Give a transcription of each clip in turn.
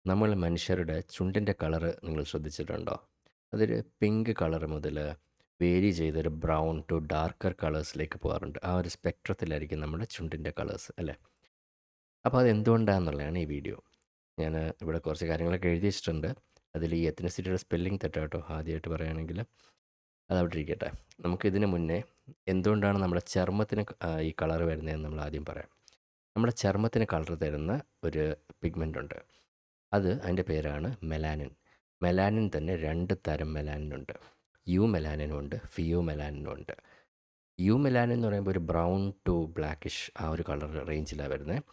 നമ്മൾ മനുഷ്യരുടെ ചുണ്ടിൻ്റെ കളറ് നിങ്ങൾ ശ്രദ്ധിച്ചിട്ടുണ്ടോ? അതൊരു പിങ്ക് കളർ മുതൽ വേരി ചെയ്തൊരു ബ്രൗൺ ടു ഡാർക്കർ കളേഴ്സിലേക്ക് പോകാറുണ്ട്. ആ ഒരു സ്പെക്ട്രത്തിലായിരിക്കും നമ്മുടെ ചുണ്ടിൻ്റെ കളേഴ്സ് അല്ലേ? അപ്പോൾ അതെന്തുകൊണ്ടാണെന്നുള്ളതാണ് ഈ വീഡിയോ. ഞാൻ ഇവിടെ കുറച്ച് കാര്യങ്ങളൊക്കെ എഴുതി വെച്ചിട്ടുണ്ട്. അതിൽ ഈ എത്നിസിറ്റിയുടെ സ്പെല്ലിംഗ് തെറ്റാട്ടോ ആദ്യമായിട്ട് പറയുകയാണെങ്കിൽ. അതവിടെ ഇരിക്കട്ടെ. നമുക്കിതിന് മുന്നേ എന്തുകൊണ്ടാണ് നമ്മുടെ ചർമ്മത്തിന് ഈ കളർ വരുന്നതെന്ന് നമ്മൾ ആദ്യം പറയാം. നമ്മുടെ ചർമ്മത്തിന് കളർ തരുന്ന ഒരു പിഗ്മെൻ്റ് ഉണ്ട്. അതിൻ്റെ പേരാണ് മെലാനിൻ. മെലാനിൻ തന്നെ 2 തരം മെലാനിനുണ്ട്. യു മെലാനിനും ഉണ്ട്, ഫിയോ മെലാനിനും ഉണ്ട്. യു മെലാനിൻ എന്ന് പറയുമ്പോൾ ഒരു ബ്രൗൺ ടു ബ്ലാക്കിഷ് ആ ഒരു കളർ റേഞ്ചിലാണ് വരുന്നത്.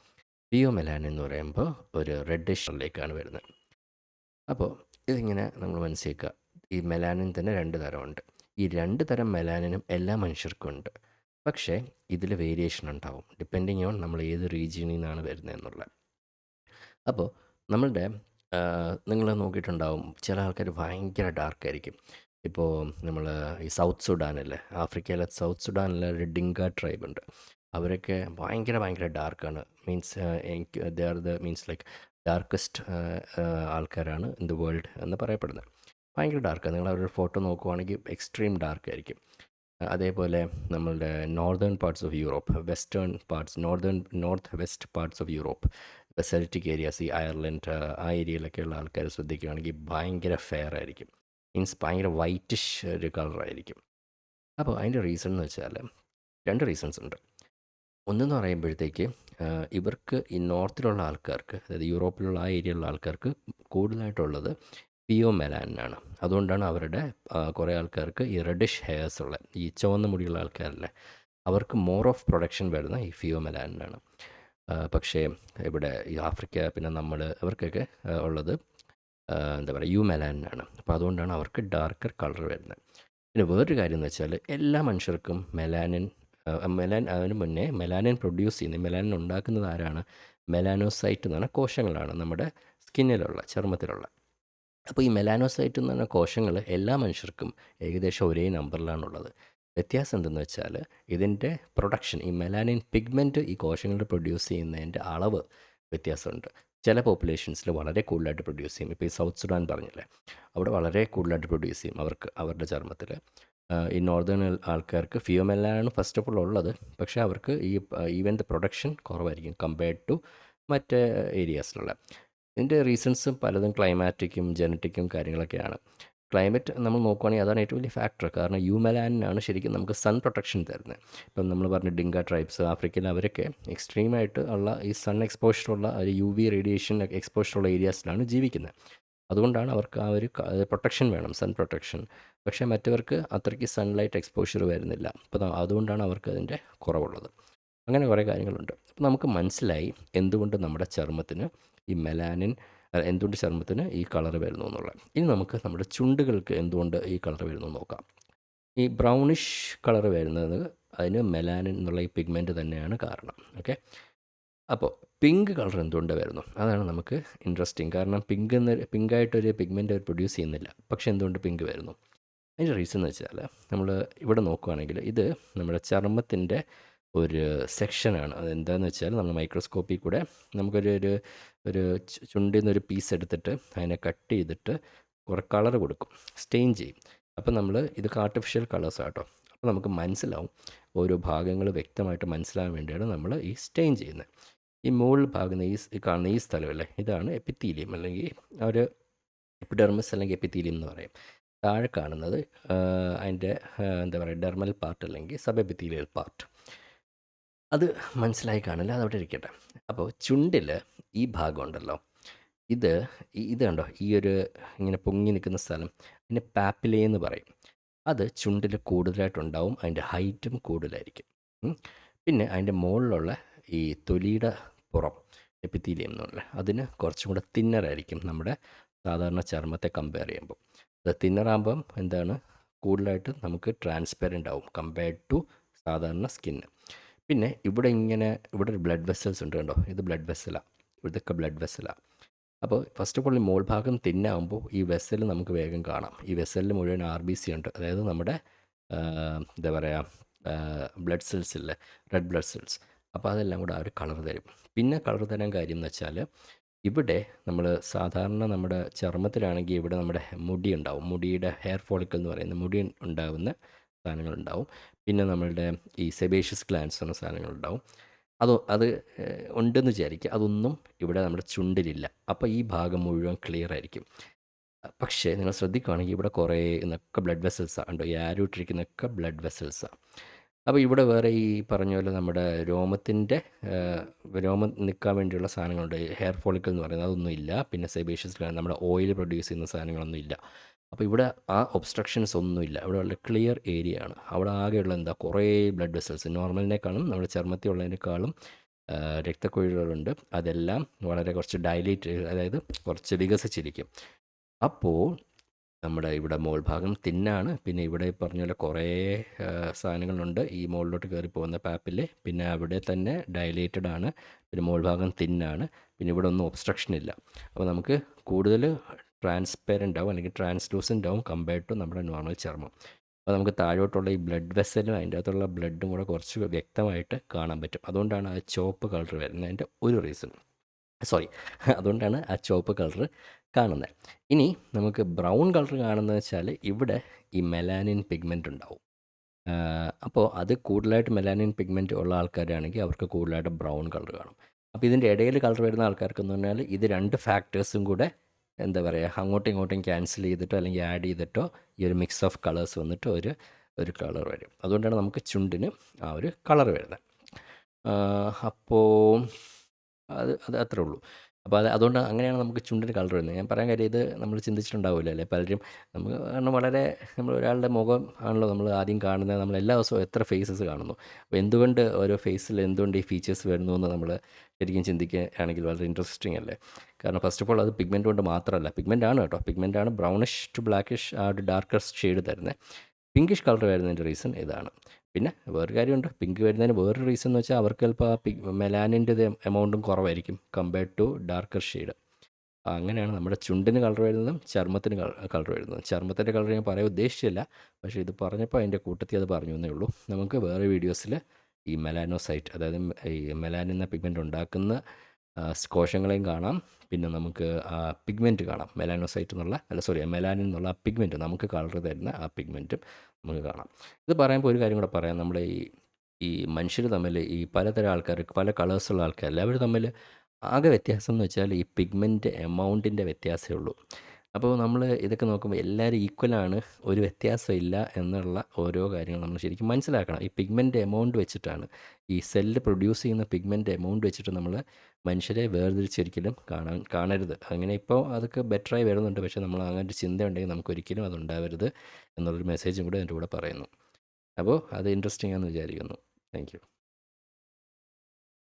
ഫിയോ മെലാനിൻ എന്ന് പറയുമ്പോൾ ഒരു റെഡിഷ് കളറിലേക്കാണ് വരുന്നത്. അപ്പോൾ ഇതിങ്ങനെ നമ്മൾ മനസ്സിലാക്കുക. ഈ മെലാനിൻ തന്നെ 2 തരമുണ്ട്. ഈ 2 തരം മെലാനിനും എല്ലാ മനുഷ്യർക്കും ഉണ്ട്. പക്ഷേ ഇതിൽ വേരിയേഷൻ ഉണ്ടാവും ഡിപ്പെൻഡിങ് ഓൺ നമ്മൾ ഏത് റീജിയനിൽ നിന്നാണ് വരുന്നതെന്നുള്ളത്. അപ്പോൾ നമ്മളുടെ നിങ്ങൾ നോക്കിയിട്ടുണ്ടാവും ചില ആൾക്കാർ ഭയങ്കര ഡാർക്കായിരിക്കും. ഇപ്പോൾ നമ്മൾ ഈ സൗത്ത് സുഡാനില്ലേ, ആഫ്രിക്കയിലെ സൗത്ത് സുഡാനിലെ ഒരു ഡിങ്ക ട്രൈബ് ഉണ്ട്. അവരൊക്കെ ഭയങ്കര ഭയങ്കര ഡാർക്കാണ്. മീൻസ് എനിക്ക് they are the means like darkest ആൾക്കാരാണ് ഇൻ ദ വേൾഡ് എന്ന് പറയപ്പെടുന്നത്. ഭയങ്കര ഡാർക്കാണ്. നിങ്ങൾ അവരുടെ ഫോട്ടോ നോക്കുവാണെങ്കിൽ എക്സ്ട്രീം ഡാർക്കായിരിക്കും. അതേപോലെ നമ്മളുടെ northern parts of Europe, western parts, north west parts of Europe, Celtic areas, ഈ അയർലൻഡ് ആ ഏരിയയിലൊക്കെയുള്ള ആൾക്കാർ ശ്രദ്ധിക്കുകയാണെങ്കിൽ ഭയങ്കര ഫെയർ ആയിരിക്കും. മീൻസ് ഭയങ്കര വൈറ്റിഷ് ഒരു കളറായിരിക്കും. അപ്പോൾ അതിൻ്റെ റീസൺ എന്ന് വെച്ചാൽ 2 റീസൺസ് ഉണ്ട്. ഒന്നെന്ന് പറയുമ്പോഴത്തേക്ക് ഇവർക്ക് ഈ നോർത്തിലുള്ള ആൾക്കാർക്ക്, അതായത് യൂറോപ്പിലുള്ള ആ ഏരിയയിലുള്ള ആൾക്കാർക്ക് കൂടുതലായിട്ടുള്ളത് പിയോ മെലാനിനാണ്. അതുകൊണ്ടാണ് അവരുടെ കുറേ ആൾക്കാർക്ക് ഈ റെഡിഷ് ഹെയർസ് ഉള്ള ഈ ചുവന്ന മുടിയുള്ള ആൾക്കാരല്ലേ, അവർക്ക് മോർ ഓഫ് പ്രൊഡക്ഷൻ വരുന്ന ഈ ഫിയോ മെലാനിനാണ്. പക്ഷേ ഇവിടെ ഈ ആഫ്രിക്ക പിന്നെ നമ്മൾ ഇവർക്കൊക്കെ ഉള്ളത് എന്താ പറയുക യു മെലാനിനാണ്. അപ്പോൾ അതുകൊണ്ടാണ് അവർക്ക് ഡാർക്കർ കളർ വരുന്നത്. പിന്നെ വേറൊരു കാര്യം എന്ന് വെച്ചാൽ എല്ലാ മനുഷ്യർക്കും അതിന് മുന്നേ മെലാനിൻ പ്രൊഡ്യൂസ് ചെയ്യുന്നത്, മെലാനിൻ ഉണ്ടാക്കുന്നത് ആരാണ്? മെലാനോസൈറ്റ് എന്ന് പറഞ്ഞ കോശങ്ങളാണ് നമ്മുടെ സ്കിന്നിലുള്ള, ചർമ്മത്തിലുള്ള. അപ്പോൾ ഈ മെലാനോസൈറ്റ് എന്ന് പറഞ്ഞ കോശങ്ങൾ എല്ലാ മനുഷ്യർക്കും ഏകദേശം ഒരേ നമ്പറിലാണുള്ളത്. വ്യത്യാസം എന്തെന്ന് വെച്ചാൽ ഇതിൻ്റെ പ്രൊഡക്ഷൻ, ഈ മെലാനിൻ പിഗ്മെൻറ്റ് ഈ കോശങ്ങൾ പ്രൊഡ്യൂസ് ചെയ്യുന്നതിൻ്റെ അളവ് വ്യത്യാസമുണ്ട്. ചില പോപ്പുലേഷൻസിൽ വളരെ കൂടുതലായിട്ട് പ്രൊഡ്യൂസ് ചെയ്യും. ഇപ്പോൾ ഈ സൗത്ത് സുഡാൻ പറഞ്ഞില്ലേ, അവിടെ വളരെ കൂടുതലായിട്ട് പ്രൊഡ്യൂസ് ചെയ്യും അവരുടെ ചർമ്മത്തിൽ. ഈ നോർത്തേൺ ആൾക്കാർക്ക് ഫിയോമെലാണ് ഫസ്റ്റ് ഓഫ് ഓൾ ഉള്ളത്. പക്ഷേ അവർക്ക് ഈവൻ ദ പ്രൊഡക്ഷൻ കുറവായിരിക്കും കമ്പയർഡ് ടു മറ്റ് ഏരിയാസിലുള്ള. ഇതിൻ്റെ റീസൺസ് പലതും ക്ലൈമാറ്റിക്കും ജനറ്റിക്കും കാര്യങ്ങളൊക്കെയാണ്. ക്ലൈമറ്റ് നമ്മൾ നോക്കുവാണെങ്കിൽ അതാണ് ഏറ്റവും വലിയ ഫാക്ടർ. കാരണം യുമെലാനിനാണ് ശരിക്കും നമുക്ക് സൺ പ്രൊട്ടക്ഷൻ തരുന്നത്. ഇപ്പം നമ്മൾ പറഞ്ഞ ഡിങ്ക ട്രൈബ്സ്, ആഫ്രിക്കയിൽ അവരൊക്കെ എക്സ്ട്രീമായിട്ട് ഉള്ള ഈ സൺ എക്സ്പോഷറുള്ള ഒരു യു വി റേഡിയേഷൻ എക്സ്പോഷറുള്ള ഏരിയാസിലാണ് ജീവിക്കുന്നത്. അതുകൊണ്ടാണ് അവർക്ക് ആ ഒരു പ്രൊട്ടക്ഷൻ വേണം, സൺ പ്രൊട്ടക്ഷൻ. പക്ഷേ മറ്റവർക്ക് അത്രയ്ക്ക് സൺലൈറ്റ് എക്സ്പോഷർ വരുന്നില്ല. അപ്പോൾ അതുകൊണ്ടാണ് അവർക്ക് അതിൻ്റെ കുറവുള്ളത്. അങ്ങനെ കുറേ കാര്യങ്ങളുണ്ട്. അപ്പോൾ നമുക്ക് മനസ്സിലായി എന്തുകൊണ്ട് നമ്മുടെ ചർമ്മത്തിന് ഈ മെലാനിൻ, എന്തുകൊണ്ട് ചർമ്മത്തിന് ഈ കളർ വരുന്നു എന്നുള്ളത്. ഇനി നമുക്ക് നമ്മുടെ ചുണ്ടുകൾക്ക് എന്തുകൊണ്ട് ഈ കളർ വരുന്നു എന്ന് നോക്കാം. ഈ ബ്രൗണിഷ് കളർ വരുന്നത് അതിന് മെലാനിൻ എന്നുള്ള ഈ പിഗ്മെൻറ്റ് തന്നെയാണ് കാരണം. ഓക്കെ. അപ്പോൾ പിങ്ക് കളർ എന്തുകൊണ്ട് വരുന്നു? അതാണ് നമുക്ക് ഇൻട്രസ്റ്റിംഗ്. കാരണം പിങ്കായിട്ടൊരു പിഗ്മെൻറ്റ് അവർ പ്രൊഡ്യൂസ് ചെയ്യുന്നില്ല. പക്ഷേ എന്തുകൊണ്ട് പിങ്ക് വരുന്നു? അതിൻ്റെ റീസൺ എന്ന് വെച്ചാൽ നമ്മൾ ഇവിടെ നോക്കുകയാണെങ്കിൽ ഇത് നമ്മുടെ ചർമ്മത്തിൻ്റെ ഒരു സെക്ഷനാണ്. അതെന്താണെന്ന് വെച്ചാൽ നമ്മൾ മൈക്രോസ്കോപ്പിൽ കൂടെ നമുക്കൊരു ഒരു ഒരു ചുണ്ടിൽ നിന്നൊരു പീസ് എടുത്തിട്ട് അതിനെ കട്ട് ചെയ്തിട്ട് കുറേ കളർ കൊടുക്കും, സ്റ്റെയിൻ ചെയ്യും. അപ്പം ഇതൊക്കെ ആർട്ടിഫിഷ്യൽ കളേഴ്സാണ് കേട്ടോ. അപ്പോൾ നമുക്ക് മനസ്സിലാവും, ഓരോ ഭാഗങ്ങൾ വ്യക്തമായിട്ട് മനസ്സിലാകാൻ വേണ്ടിയാണ് നമ്മൾ ഈ സ്റ്റെയിൻ ചെയ്യുന്നത്. ഈ മുകളിൽ ഭാഗം ഈ കാണുന്ന ഈ സ്ഥലമല്ലേ, ഇതാണ് എപ്പിത്തീലിയം, അല്ലെങ്കിൽ ഒരു എപ്പിഡെർമിസ് അല്ലെങ്കിൽ എപ്പിത്തീലിയം എന്ന് പറയും. താഴെ കാണുന്നത് അതിൻ്റെ എന്താ പറയുക ഡെർമൽ പാർട്ട് അല്ലെങ്കിൽ സബ് എപ്പിത്തീലിയൽ പാർട്ട്. അത് മനസ്സിലായി കാണില്ല, അതവിടെ ഇരിക്കട്ടെ. അപ്പോൾ ചുണ്ടിൽ ഈ ഭാഗം ഉണ്ടല്ലോ, ഇത് കണ്ടോ, ഈ ഒരു ഇങ്ങനെ പൊങ്ങി നിൽക്കുന്ന സ്ഥലം, പിന്നെ പാപ്പിലേ എന്ന് പറയും. അത് ചുണ്ടിൽ കൂടുതലായിട്ടുണ്ടാവും, അതിൻ്റെ ഹൈറ്റും കൂടുതലായിരിക്കും. പിന്നെ അതിൻ്റെ മുകളിലുള്ള ഈ തൊലിയുടെ പുറം, എപ്പിത്തീലിയം എന്നുള്ള അതിന് കുറച്ചും കൂടെ തിന്നറായിരിക്കും നമ്മുടെ സാധാരണ ചർമ്മത്തെ കമ്പയർ ചെയ്യുമ്പോൾ. അത് തിന്നറാകുമ്പം എന്താണ്, കൂടുതലായിട്ട് നമുക്ക് ട്രാൻസ്പെറൻ്റ് ആവും കമ്പയർഡ് ടു സാധാരണ സ്കിന്ന്. പിന്നെ ഇവിടെ ഒരു ബ്ലഡ് വെസൽസ് ഉണ്ട് കണ്ടോ, ഇത് ബ്ലഡ് വെസലാണ്, ഇതൊക്കെ ബ്ലഡ് വെസലാണ്. അപ്പോൾ ഫസ്റ്റ് ഓഫ് ഓൾ ഈ മോൾ ഭാഗം തിന്നാകുമ്പോൾ ഈ വെസൽ നമുക്ക് വേഗം കാണാം. ഈ വെസലിൽ മുഴുവൻ RBC ഉണ്ട്, അതായത് നമ്മുടെ എന്താ പറയുക ബ്ലഡ് സെൽസ് ഇല്ലേ, റെഡ് ബ്ലഡ് സെൽസ്. അപ്പോൾ അതെല്ലാം കൂടെ ആ ഒരു കളർ തരും. പിന്നെ കളർ തരാൻ കാര്യം എന്ന് വെച്ചാൽ ഇവിടെ നമ്മൾ സാധാരണ നമ്മുടെ ചർമ്മത്തിലാണെങ്കിൽ ഇവിടെ നമ്മുടെ മുടി ഉണ്ടാവും. മുടിയുടെ ഹെയർ ഫോളിക്കിൾ എന്ന് പറയുന്ന മുടി ഉണ്ടാകുന്ന സാധനങ്ങളുണ്ടാവും. പിന്നെ നമ്മളുടെ ഈ സെബേഷ്യസ് ഗ്ലാൻഡ്സ് എന്ന സാധനങ്ങളുണ്ടാവും. അത് ഉണ്ടെന്ന് വിചാരിക്കുക. അതൊന്നും ഇവിടെ നമ്മുടെ ചുണ്ടിലില്ല. അപ്പോൾ ഈ ഭാഗം മുഴുവൻ ക്ലിയർ ആയിരിക്കും. പക്ഷേ നിങ്ങൾ ശ്രദ്ധിക്കുകയാണെങ്കിൽ ഇവിടെ കുറേ ഇതൊക്കെ ബ്ലഡ് വെസൽസാണ്. ഉണ്ടോ? ഈ ആരോ ഇട്ടിരിക്കുന്നതൊക്കെ ബ്ലഡ് വെസൽസാണ്. അപ്പോൾ ഇവിടെ വേറെ ഈ പറഞ്ഞ പോലെ നമ്മുടെ രോമം നിൽക്കാൻ വേണ്ടിയുള്ള സാധനങ്ങളുണ്ട്. ഹെയർ ഫോളിക്കിൾ എന്ന് പറയുന്നത് അതൊന്നും ഇല്ല. പിന്നെ സെബേഷ്യസ് ഗ്ലാൻഡ് നമ്മുടെ ഓയിൽ പ്രൊഡ്യൂസ് ചെയ്യുന്ന സാധനങ്ങളൊന്നും ഇല്ല. അപ്പോൾ ഇവിടെ ആ ഒബ്സ്ട്രക്ഷൻസ് ഒന്നുമില്ല. ഇവിടെ വളരെ ക്ലിയർ ഏരിയ ആണ്. അവിടെ ആകെയുള്ള എന്താ കുറേ ബ്ലഡ് വെസൽസ് നോർമലിനേക്കാളും നമ്മുടെ ചർമ്മത്തിൽ ഉള്ളതിനേക്കാളും രക്തക്കുഴലുകളുണ്ട്. അതെല്ലാം വളരെ കുറച്ച് ഡയലേറ്റ്, അതായത് കുറച്ച് വികസിച്ചിരിക്കും. അപ്പോൾ നമ്മുടെ ഇവിടെ മോൾ ഭാഗം തിന്നാണ്. പിന്നെ ഇവിടെ പറഞ്ഞ പോലെ കുറേ സാധനങ്ങളുണ്ട് ഈ മുകളിലോട്ട് കയറി പോകുന്ന പാപ്പിൽ. പിന്നെ അവിടെ തന്നെ ഡയലേറ്റഡ് ആണ്. പിന്നെ മോൾ ഭാഗം തിന്നാണ്. പിന്നെ ഇവിടെ ഒന്നും ഒബ്സ്ട്രക്ഷൻ ഇല്ല. അപ്പോൾ നമുക്ക് കൂടുതൽ ട്രാൻസ്പെറൻ്റ് ആവും, അല്ലെങ്കിൽ ട്രാൻസ്ലൂസൻ്റ് ആവും കമ്പയർഡ് ടു നമ്മുടെ നോർമൽ ചർമ്മം. അപ്പോൾ നമുക്ക് താഴോട്ടുള്ള ഈ ബ്ലഡ് വെസലും അതിൻ്റെ അകത്തുള്ള ബ്ലഡും കൂടെ കുറച്ച് വ്യക്തമായിട്ട് കാണാൻ പറ്റും. അതുകൊണ്ടാണ് ആ ചുവപ്പ് കളർ വരുന്നതിൻ്റെ ഒരു റീസൺ. അതുകൊണ്ടാണ് ആ ചുവപ്പ് കളർ കാണുന്നത്. ഇനി നമുക്ക് ബ്രൗൺ കളർ കാണുന്നത് വെച്ചാൽ ഇവിടെ ഈ മെലാനിൻ പിഗ്മെൻ്റ് ഉണ്ടാവും. അപ്പോൾ അത് കൂടുതലായിട്ട് മെലാനിൻ പിഗ്മെൻറ്റ് ഉള്ള ആൾക്കാരാണെങ്കിൽ അവർക്ക് കൂടുതലായിട്ട് ബ്രൗൺ കളർ കാണും. അപ്പോൾ ഇതിൻ്റെ ഇടയിൽ കളർ വരുന്ന ആൾക്കാർക്കെന്ന് പറഞ്ഞാൽ ഇത് രണ്ട് ഫാക്ടേഴ്സും കൂടെ എന്താ പറയുക, അങ്ങോട്ടും ഇങ്ങോട്ടും ക്യാൻസൽ ചെയ്തിട്ടോ അല്ലെങ്കിൽ ആഡ് ചെയ്തിട്ടോ ഈ ഒരു മിക്സ് ഓഫ് കളേഴ്സ് വന്നിട്ട് ഒരു കളർ വരും. അതുകൊണ്ടാണ് നമുക്ക് ചുണ്ടിന് ആ ഒരു കളർ വരുന്നത്. അപ്പോൾ അത് അത്രേ ഉള്ളൂ. അപ്പോൾ അതുകൊണ്ട് അങ്ങനെയാണ് നമുക്ക് ചുണ്ടിന് കളർ വരുന്നത്. ഞാൻ പറയാൻ കാര്യം ഇത് നമ്മൾ ചിന്തിച്ചിട്ടുണ്ടാവില്ല അല്ലേ പലരും. നമുക്ക് കാരണം വളരെ നമ്മൾ ഒരാളുടെ മുഖം ആണല്ലോ നമ്മൾ ആദ്യം കാണുന്നത്. നമ്മൾ എല്ലാ ദിവസവും എത്ര ഫേസസ് കാണുന്നു. അപ്പോൾ എന്തുകൊണ്ട് ഓരോ ഫേസിൽ എന്തുകൊണ്ട് ഈ ഫീച്ചേഴ്സ് വരുന്നു എന്ന് നമ്മൾ ശരിക്കും ചിന്തിക്കുകയാണെങ്കിൽ വളരെ ഇൻട്രസ്റ്റിംഗ് അല്ലേ. കാരണം ഫസ്റ്റ് ഓഫ് ഓൾ അത് പിഗ്മെൻറ്റ് കൊണ്ട് മാത്രമല്ല, പിഗ്മെൻ്റ് ആണ് കേട്ടോ. പിഗ്മെൻ്റ് ആണ് ബ്രൗണിഷ് ടു ബ്ലാക്കിഷ് ആ ഒരു ഡാർക്കർ ഷെയ്ഡ് തരുന്നത്. പിങ്കിഷ് കളർ വരുന്നതിൻ്റെ റീസൺ ഇതാണ്. പിന്നെ വേറൊരു കാര്യമുണ്ട്. പിങ്ക് വരുന്നതിന് വേറൊരു റീസൺ എന്ന് വെച്ചാൽ അവർക്ക് ചിലപ്പോൾ ആ മെലാനിൻ്റെ എമൗണ്ടും കുറവായിരിക്കും കമ്പയർഡ് ടു ഡാർക്കർ ഷെയ്ഡ്. അങ്ങനെയാണ് നമ്മുടെ ചുണ്ടിന് കളർ വരുന്നതും ചർമ്മത്തിന് കളർ വരുന്നതും. ചർമ്മത്തിൻ്റെ കളർ ഞാൻ പറയാൻ ഉദ്ദേശിച്ചില്ല, പക്ഷേ ഇത് പറഞ്ഞപ്പോൾ അതിൻ്റെ കൂട്ടത്തിൽ അത് പറഞ്ഞു എന്നേ ഉള്ളൂ. നമുക്ക് വേറെ വീഡിയോസിൽ ഈ മെലാനോസൈറ്റ്, അതായത് ഈ മെലാനിൻ എന്ന പിഗ്മെൻ്റ് ഉണ്ടാക്കുന്ന കോശങ്ങളെയും കാണാം. പിന്നെ നമുക്ക് ആ പിഗ്മെൻറ്റ് കാണാം. മെലാനിൻ എന്നുള്ള ആ പിഗ്മെൻറ്റ് നമുക്ക് കളർ തരുന്ന ആ പിഗ്മെൻറ്റും നമുക്ക് കാണാം. ഇത് പറയുമ്പോൾ ഒരു കാര്യം കൂടെ പറയാം. നമ്മുടെ ഈ മനുഷ്യർ തമ്മിൽ ഈ പലതരം ആൾക്കാർ, പല കളേഴ്സുള്ള ആൾക്കാരല്ലേ, അവർ തമ്മിൽ ആകെ വ്യത്യാസം എന്ന് വെച്ചാൽ ഈ പിഗ്മെൻറ്റ് എമൗണ്ടിൻ്റെ വ്യത്യാസമേ ഉള്ളൂ. അപ്പോൾ നമ്മൾ ഇതൊക്കെ നോക്കുമ്പോൾ എല്ലാവരും ഈക്വലാണ്, ഒരു വ്യത്യാസമില്ല എന്നുള്ള ഓരോ കാര്യങ്ങൾ നമ്മൾ ശരിക്കും മനസ്സിലാക്കണം. ഈ പിഗ്മെൻറ്റ് എമൗണ്ട് വെച്ചിട്ടാണ്, ഈ സെല്ല് പ്രൊഡ്യൂസ് ചെയ്യുന്ന പിഗ്മെൻറ്റ് എമൗണ്ട് വെച്ചിട്ട് നമ്മൾ മനുഷ്യരെ വേർതിരിച്ചൊരിക്കലും കാണരുത്. അങ്ങനെ ഇപ്പോൾ അതൊക്കെ ബെറ്ററായി വരുന്നുണ്ട്. പക്ഷേ നമ്മൾ അങ്ങനെ ഒരു ചിന്ത ഉണ്ടെങ്കിൽ നമുക്കൊരിക്കലും അതുണ്ടാവരുത് എന്നുള്ളൊരു മെസ്സേജും കൂടെ എൻ്റെ കൂടെ പറയുന്നു. അപ്പോൾ അത് ഇൻട്രസ്റ്റിംഗ് ആണെന്ന് വിചാരിക്കുന്നു. Thank you.